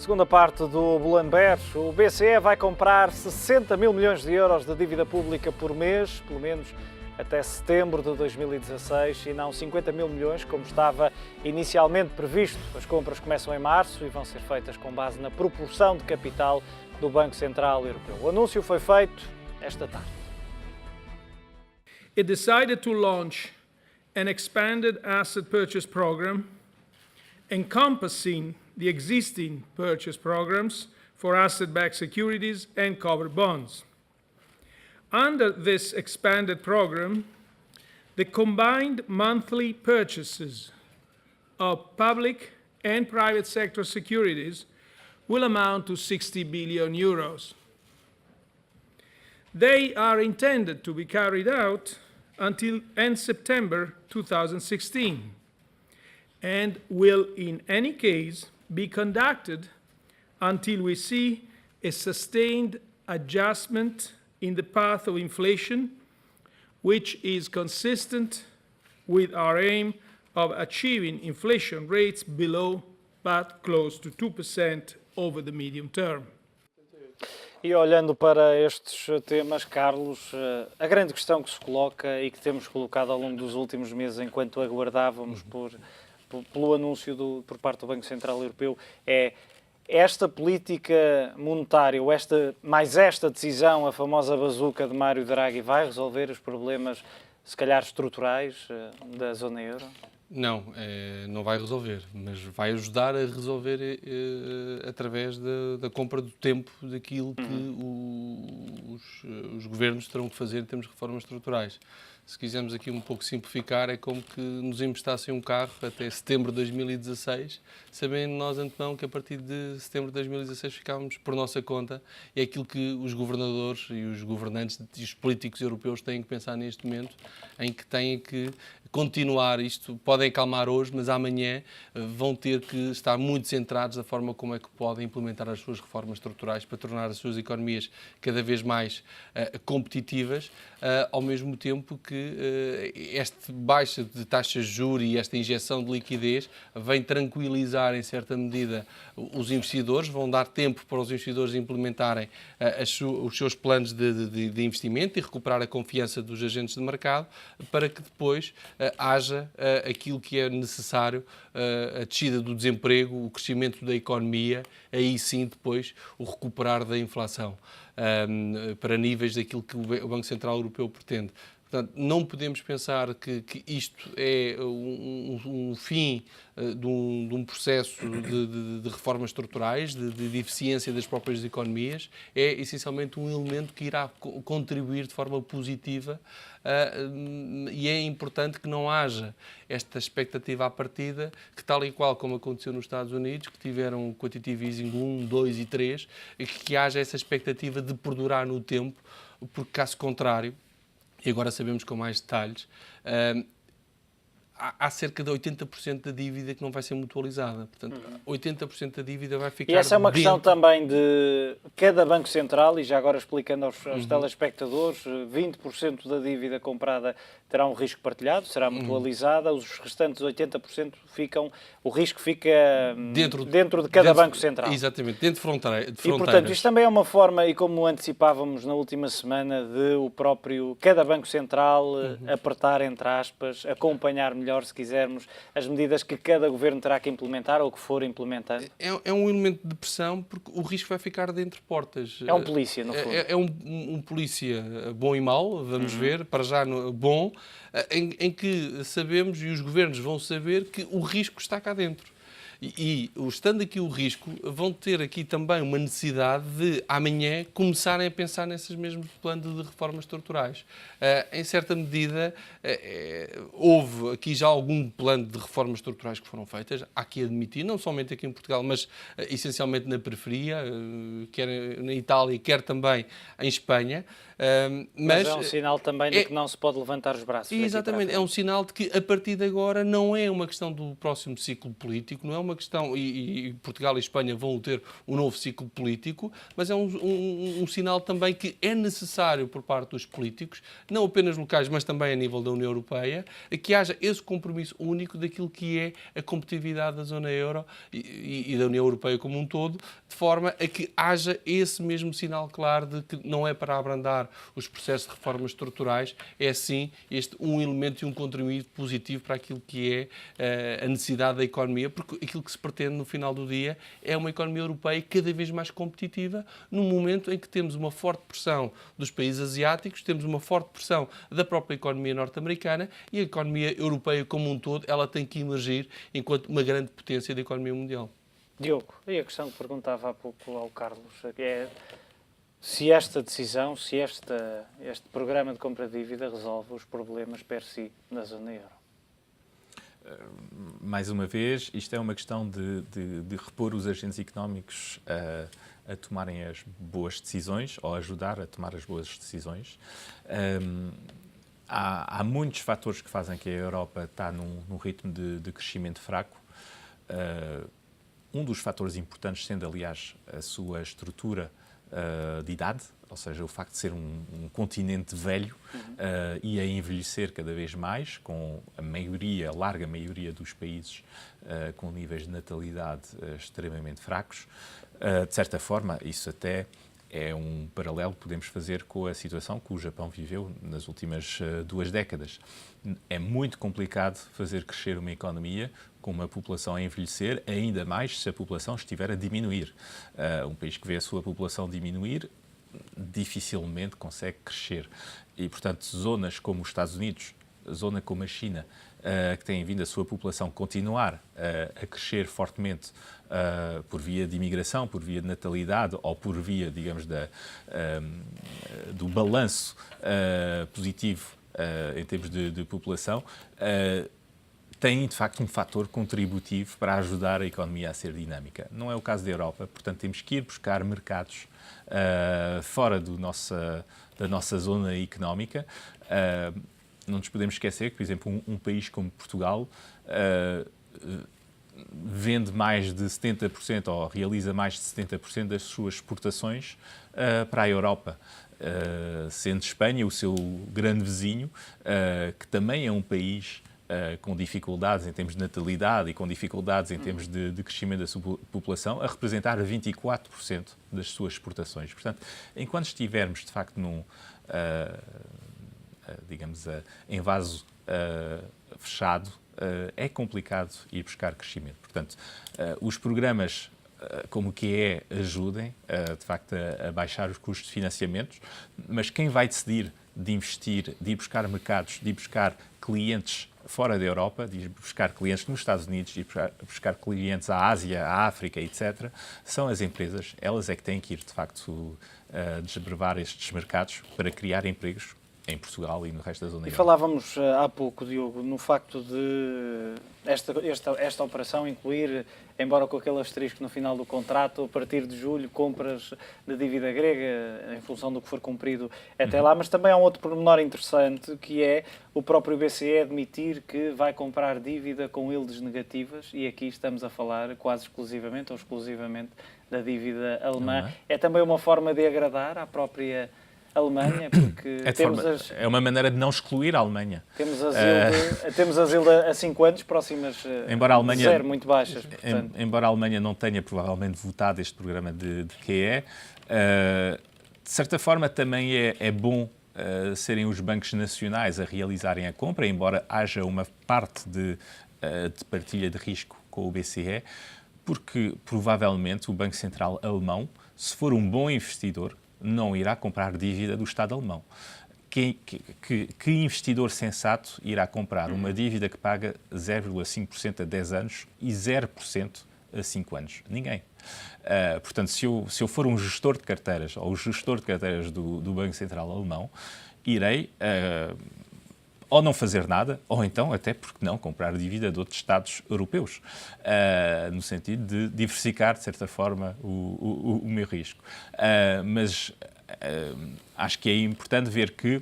Segunda parte do Bulanber, o BCE vai comprar 60 mil milhões de euros de dívida pública por mês, pelo menos até setembro de 2016, e não 50 mil milhões, como estava inicialmente previsto. As compras começam em março e vão ser feitas com base na proporção de capital do Banco Central Europeu. O anúncio foi feito esta tarde. It decided to launch an expanded asset purchase program encompassing the existing purchase programs for asset-backed securities and covered bonds. Under this expanded program, the combined monthly purchases of public and private sector securities will amount to 60 billion euros. They are intended to be carried out until end September 2016 and will in any case be conducted until we see a sustained adjustment in the path of inflation, which is consistent with our aim of achieving inflation rates below but close to 2% over the medium term. E olhando para estes temas, Carlos, a grande questão que se coloca e que temos colocado ao longo dos últimos meses enquanto aguardávamos pelo anúncio por parte do Banco Central Europeu é esta política monetária, ou esta decisão, a famosa bazuca de Mário Draghi, vai resolver os problemas, se calhar, estruturais da zona euro? Não, não vai resolver, mas vai ajudar a resolver através da compra do tempo daquilo que os governos terão que fazer em termos de reformas estruturais. Se quisermos aqui um pouco simplificar, é como que nos emprestassem um carro até setembro de 2016, sabendo nós antemão que a partir de setembro de 2016 ficávamos por nossa conta. E é aquilo que os governadores e os governantes e os políticos europeus têm que pensar neste momento, em que têm que continuar isto. Podem acalmar hoje, mas amanhã vão ter que estar muito centrados da forma como é que podem implementar as suas reformas estruturais para tornar as suas economias cada vez mais competitivas, ao mesmo tempo que esta baixa de taxas de juros e esta injeção de liquidez vem tranquilizar em certa medida os investidores, vão dar tempo para os investidores implementarem os seus planos de investimento e recuperar a confiança dos agentes de mercado, para que depois haja aquilo que é necessário, a descida do desemprego, o crescimento da economia, aí sim depois o recuperar da inflação para níveis daquilo que o Banco Central Europeu pretende. Portanto, não podemos pensar que isto é um fim de um processo de reformas estruturais, de eficiência das próprias economias. É essencialmente um elemento que irá contribuir de forma positiva e é importante que não haja esta expectativa à partida, que tal e qual como aconteceu nos Estados Unidos, que tiveram quantitative easing 1, 2 e 3, e que haja essa expectativa de perdurar no tempo, porque caso contrário, e agora sabemos com mais detalhes, há cerca de 80% da dívida que não vai ser mutualizada. Portanto, 80% da dívida vai ficar. E essa é uma questão também de cada Banco Central, e já agora explicando aos telespectadores, 20% da dívida comprada terá um risco partilhado, será mutualizada, os restantes 80% o risco fica dentro de cada Banco Central. Exatamente, dentro de fronteiras. E, portanto, isto também é uma forma, e como antecipávamos na última semana, de cada Banco Central apertar, entre aspas, acompanhar melhor, se quisermos, as medidas que cada governo terá que implementar ou que for implementando? É um elemento de pressão, porque o risco vai ficar dentro de portas. É um polícia, no fundo. É um polícia bom e mau, vamos ver, para já bom, em que sabemos, e os governos vão saber, que o risco está cá dentro. E estando aqui o risco, vão ter aqui também uma necessidade de, amanhã, começarem a pensar nesses mesmos planos de reformas estruturais. Em certa medida, houve aqui já algum plano de reformas estruturais que foram feitas, há que admitir, não somente aqui em Portugal, mas essencialmente na periferia, quer na Itália, quer também em Espanha. Mas é um sinal também de que não se pode levantar os braços. Exatamente, é um sinal de que a partir de agora não é uma questão do próximo ciclo político, não é uma uma questão, e Portugal e Espanha vão ter um novo ciclo político, mas é um sinal também que é necessário por parte dos políticos, não apenas locais, mas também a nível da União Europeia, que haja esse compromisso único daquilo que é a competitividade da zona euro e da União Europeia como um todo, de forma a que haja esse mesmo sinal claro de que não é para abrandar os processos de reformas estruturais, é sim um elemento e um contributo positivo para aquilo que é a necessidade da economia, porque aquilo que se pretende no final do dia é uma economia europeia cada vez mais competitiva, num momento em que temos uma forte pressão dos países asiáticos, temos uma forte pressão da própria economia norte-americana e a economia europeia como um todo, ela tem que emergir enquanto uma grande potência da economia mundial. Diogo, e a questão que perguntava há pouco ao Carlos é se esta decisão, se este programa de compra de dívida resolve os problemas per si na zona euro. Mais uma vez, isto é uma questão de repor os agentes económicos a tomarem as boas decisões ou ajudar a tomar as boas decisões. Há muitos fatores que fazem que a Europa está num ritmo de crescimento fraco. Um dos fatores importantes sendo, aliás, a sua estrutura de idade, ou seja, o facto de ser um continente velho e a envelhecer cada vez mais, com a larga maioria dos países com níveis de natalidade extremamente fracos. De certa forma, isso até é um paralelo que podemos fazer com a situação que o Japão viveu nas últimas 2 décadas. É muito complicado fazer crescer uma economia com uma população a envelhecer, ainda mais se a população estiver a diminuir. Um país que vê a sua população diminuir dificilmente consegue crescer. E, portanto, zonas como os Estados Unidos, zona como a China, que têm vindo a sua população continuar a crescer fortemente por via de imigração, por via de natalidade ou por via, digamos, do balanço positivo em termos de população, têm, de facto, um fator contributivo para ajudar a economia a ser dinâmica. Não é o caso da Europa, portanto, temos que ir buscar mercados fora da nossa zona económica. Não nos podemos esquecer que, por exemplo, um país como Portugal vende mais de 70% ou realiza mais de 70% das suas exportações para a Europa. Sendo Espanha o seu grande vizinho, que também é um país com dificuldades em termos de natalidade e com dificuldades em termos de crescimento da sua população, a representar 24% das suas exportações. Portanto, enquanto estivermos, de facto, em vaso fechado, é complicado ir buscar crescimento. Portanto, os programas como o QE ajudem, de facto, a baixar os custos de financiamentos, mas quem vai decidir de investir, de ir buscar mercados, de ir buscar clientes fora da Europa, de ir buscar clientes nos Estados Unidos, de ir buscar clientes à Ásia, à África, etc., são as empresas. Elas é que têm que ir, de facto, desbravar estes mercados para criar empregos em Portugal e no resto da zona euro. E falávamos há pouco, Diogo, no facto de esta operação incluir, embora com aquele asterisco no final do contrato, a partir de julho, compras de dívida grega, em função do que for cumprido até lá, mas também há um outro pormenor interessante, que é o próprio BCE admitir que vai comprar dívida com yields negativas, e aqui estamos a falar quase exclusivamente ou exclusivamente da dívida alemã. É também uma forma de agradar à própria Alemanha, porque é uma maneira de não excluir a Alemanha. Temos asilo a 5 anos, próximas de zero, muito baixas. Embora a Alemanha não tenha provavelmente votado este programa de QE, de certa forma também é bom serem os bancos nacionais a realizarem a compra, embora haja uma parte de partilha de risco com o BCE, porque provavelmente o Banco Central alemão, se for um bom investidor, não irá comprar dívida do Estado alemão. Que investidor sensato irá comprar uma dívida que paga 0,5% a 10 anos e 0% a 5 anos? Ninguém. Portanto, se eu for um gestor de carteiras ou o gestor de carteiras do Banco Central alemão, irei ou não fazer nada, ou então, até porque não, comprar dívida de outros Estados europeus, no sentido de diversificar, de certa forma, o meu risco. Mas acho que é importante ver que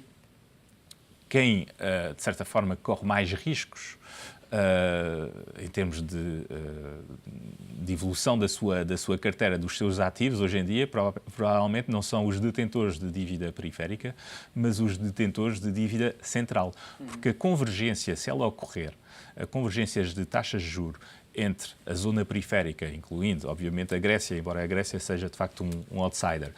quem, de certa forma, corre mais riscos em termos de evolução da sua carteira, dos seus ativos, hoje em dia, provavelmente não são os detentores de dívida periférica, mas os detentores de dívida central. Porque a convergência, se ela ocorrer, a convergências de taxas de juros entre a zona periférica, incluindo, obviamente, a Grécia, embora a Grécia seja, de facto, um outsider,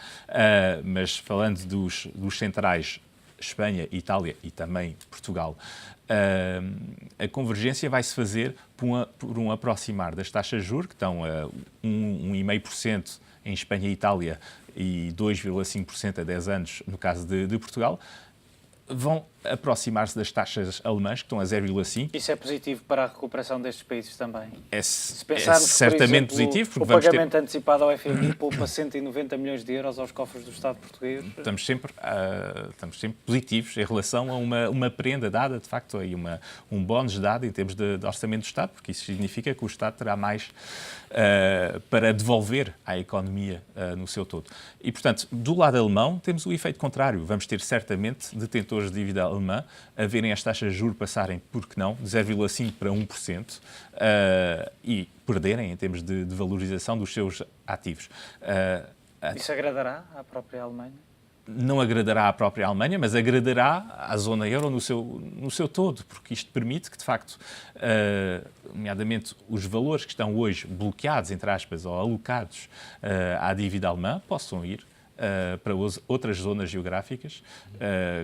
mas falando dos centrais, Espanha, Itália e também Portugal, a convergência vai-se fazer por um aproximar das taxas de juros, que estão a 1,5% em Espanha e Itália e 2,5% a 10 anos no caso de Portugal, vão aproximar-se das taxas alemãs, que estão a 0,5%. Isso é positivo para a recuperação destes países também? Se pensarmos, certamente por exemplo, positivo, porque o vamos pagamento antecipado ao FMI poupa 190 milhões de euros aos cofres do Estado português. Estamos sempre positivos em relação a uma prenda dada, de facto, aí um bónus dado em termos de orçamento do Estado, porque isso significa que o Estado terá mais para devolver à economia no seu todo. E, portanto, do lado alemão, temos o efeito contrário. Vamos ter certamente detentores de dívida alemã a verem as taxas de juros passarem, por que não, de 0,5% para 1% e perderem em termos de valorização dos seus ativos. Isso agradará à própria Alemanha? Não agradará à própria Alemanha, mas agradará à zona euro no seu todo, porque isto permite que, de facto, nomeadamente os valores que estão hoje bloqueados, entre aspas, ou alocados à dívida alemã, possam ir para outras zonas geográficas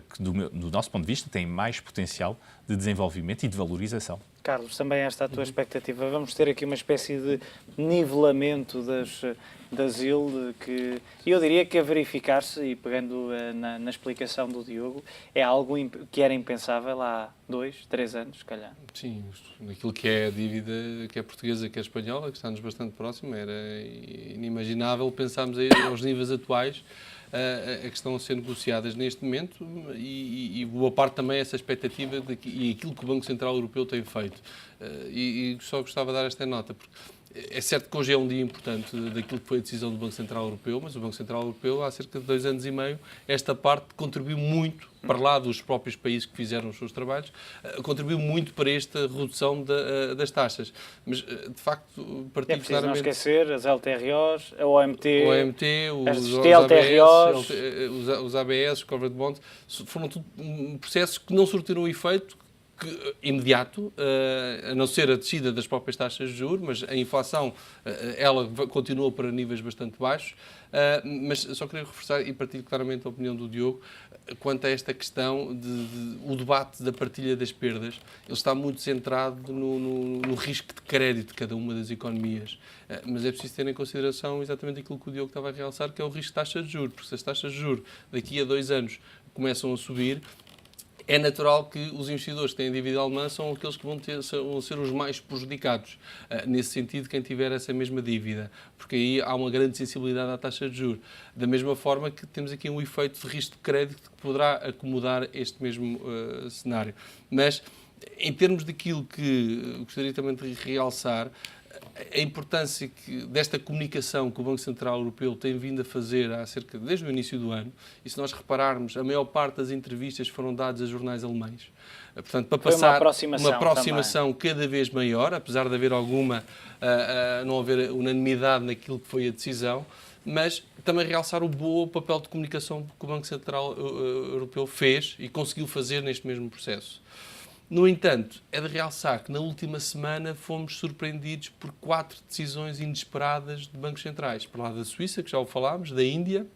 que, do nosso ponto de vista, têm mais potencial de desenvolvimento e de valorização. Carlos, também esta é a tua expectativa. Vamos ter aqui uma espécie de nivelamento das yield que eu diria que a verificar-se, e pegando na explicação do Diogo, é algo que era impensável há 2, 3 anos, se calhar. Sim, naquilo que é a dívida, que é portuguesa, que é espanhola, que está-nos bastante próximo, era inimaginável pensarmos aos níveis atuais a que estão a ser negociadas neste momento e boa parte também essa expectativa e aquilo que o Banco Central Europeu tem feito. E só gostava de dar esta nota, porque é certo que hoje é um dia importante daquilo que foi a decisão do Banco Central Europeu, mas o Banco Central Europeu, há cerca de 2 anos e meio, esta parte contribuiu muito, para lá dos próprios países que fizeram os seus trabalhos, contribuiu muito para esta redução das taxas. Mas, de facto, é preciso não esquecer as LTROs, a OMT, os TLTROs, os ABS, os Covered Bonds, foram tudo processos que não surtiram o efeito imediato, a não ser a descida das próprias taxas de juros, mas a inflação, ela continua para níveis bastante baixos. Mas só queria reforçar, e partilho claramente a opinião do Diogo, quanto a esta questão o debate da partilha das perdas. Ele está muito centrado no risco de crédito de cada uma das economias. Mas é preciso ter em consideração exatamente aquilo que o Diogo estava a realçar, que é o risco de taxas de juros, porque se as taxas de juros daqui a 2 anos começam a subir, é natural que os investidores que têm dívida alemã são aqueles que vão ser os mais prejudicados. Nesse sentido, quem tiver essa mesma dívida, porque aí há uma grande sensibilidade à taxa de juros. Da mesma forma que temos aqui um efeito de risco de crédito que poderá acomodar este mesmo cenário. Mas, em termos daquilo que gostaria também de realçar, a importância desta comunicação que o Banco Central Europeu tem vindo a fazer desde o início do ano, e se nós repararmos, a maior parte das entrevistas foram dadas a jornais alemães. Portanto, para passar uma aproximação cada vez maior, apesar de haver não haver unanimidade naquilo que foi a decisão, mas também realçar o bom papel de comunicação que o Banco Central Europeu fez e conseguiu fazer neste mesmo processo. No entanto, é de realçar que na última semana fomos surpreendidos por 4 decisões inesperadas de bancos centrais. Por lá da Suíça, que já o falámos, da Índia,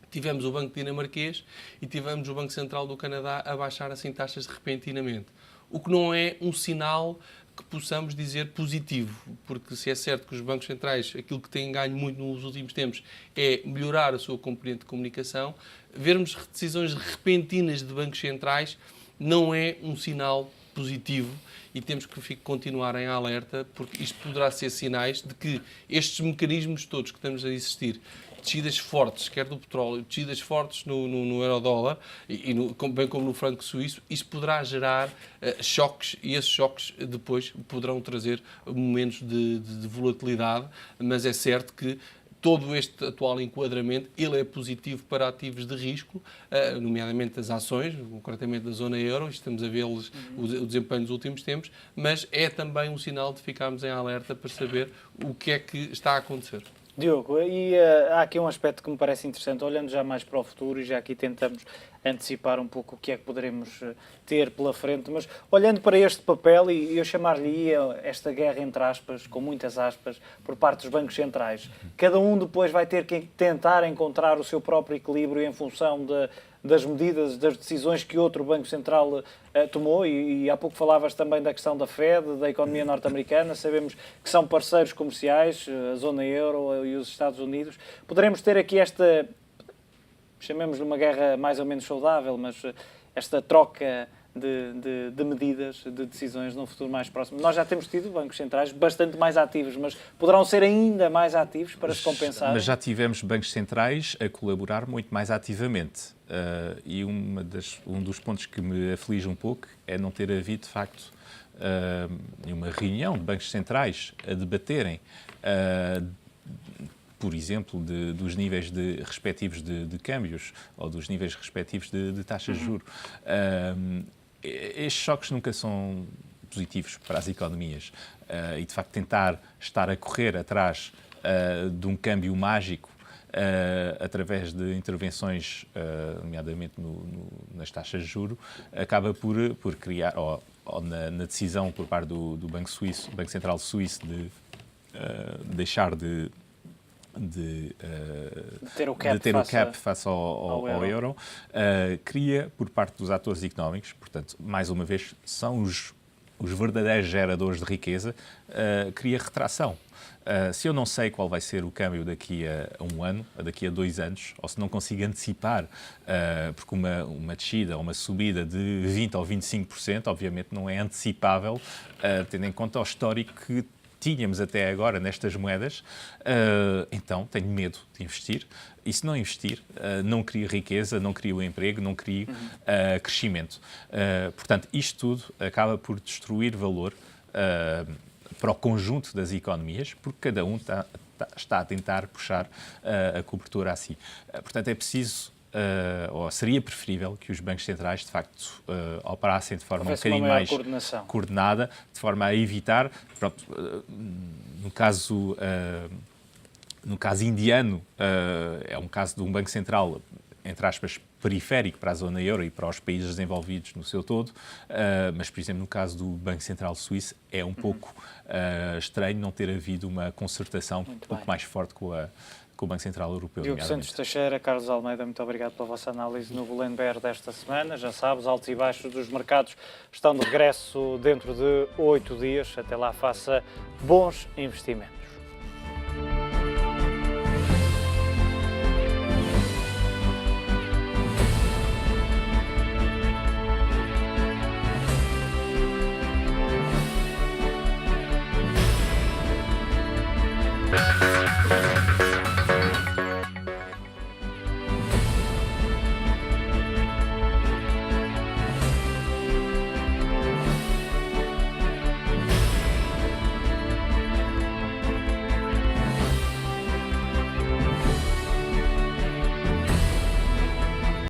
tivemos o Banco Dinamarquês e tivemos o Banco Central do Canadá a baixar assim taxas repentinamente. O que não é um sinal que possamos dizer positivo, porque se é certo que os bancos centrais, aquilo que têm ganho muito nos últimos tempos é melhorar a sua componente de comunicação, vermos decisões repentinas de bancos centrais não é um sinal positivo e temos que continuar em alerta, porque isto poderá ser sinais de que estes mecanismos todos que estamos a existir, descidas fortes, quer do petróleo, descidas fortes no euro-dólar, bem como no franco suíço, isto poderá gerar choques e esses choques depois poderão trazer momentos de volatilidade, mas é certo que todo este atual enquadramento, ele é positivo para ativos de risco, nomeadamente as ações, concretamente da zona euro, estamos a vê-los, o desempenho dos últimos tempos, mas é também um sinal de ficarmos em alerta para saber o que é que está a acontecer. Diogo, e há aqui um aspecto que me parece interessante, olhando já mais para o futuro, e já aqui tentamos antecipar um pouco o que é que poderemos ter pela frente, mas olhando para este papel, e eu chamar-lhe esta guerra entre aspas, com muitas aspas, por parte dos bancos centrais, cada um depois vai ter que tentar encontrar o seu próprio equilíbrio em função das medidas, das decisões que outro Banco Central tomou, e há pouco falavas também da questão da Fed, da economia norte-americana, sabemos que são parceiros comerciais, a zona euro e os Estados Unidos. Poderemos ter aqui esta, chamemos-lhe uma guerra mais ou menos saudável, mas esta troca de medidas, de decisões num futuro mais próximo. Nós já temos tido bancos centrais bastante mais ativos, mas poderão ser ainda mais ativos para se compensar. Mas já tivemos bancos centrais a colaborar muito mais ativamente. E um dos pontos que me aflige um pouco é não ter havido, de facto, uma reunião de bancos centrais a debaterem, por exemplo, dos níveis respectivos de câmbios ou dos níveis respectivos de taxas de juros. Estes choques nunca são positivos para as economias e, de facto, tentar estar a correr atrás de um câmbio mágico através de intervenções, nomeadamente nas taxas de juros, acaba por criar, ou na decisão por parte do Banco Central Suíço de deixar de ter o cap face ao euro, cria, por parte dos atores económicos, portanto, mais uma vez, são os verdadeiros geradores de riqueza, cria retração. Se eu não sei qual vai ser o câmbio daqui a um ano, daqui a 2 anos, ou se não consigo antecipar, porque uma descida ou uma subida de 20% ou 25%, obviamente não é antecipável, tendo em conta o histórico que tínhamos até agora nestas moedas, então tenho medo de investir. E se não investir, não crio riqueza, não crio emprego, não crio crescimento. Portanto, isto tudo acaba por destruir valor para o conjunto das economias, porque cada um está a tentar puxar a cobertura a si. Portanto, é preciso, ou seria preferível que os bancos centrais, de facto, operassem de forma um bocadinho mais coordenada, de forma a evitar, pronto, no caso indiano, é um caso de um banco central, entre aspas, periférico para a zona euro e para os países desenvolvidos no seu todo, mas, por exemplo, no caso do Banco Central Suíço, é um pouco estranho não ter havido uma concertação um pouco mais forte com o Banco Central Europeu. Diogo Santos Teixeira, Carlos Almeida, muito obrigado pela vossa análise no Bull & Bear desta semana. Já sabes, altos e baixos dos mercados estão de regresso dentro de 8 dias. Até lá, faça bons investimentos.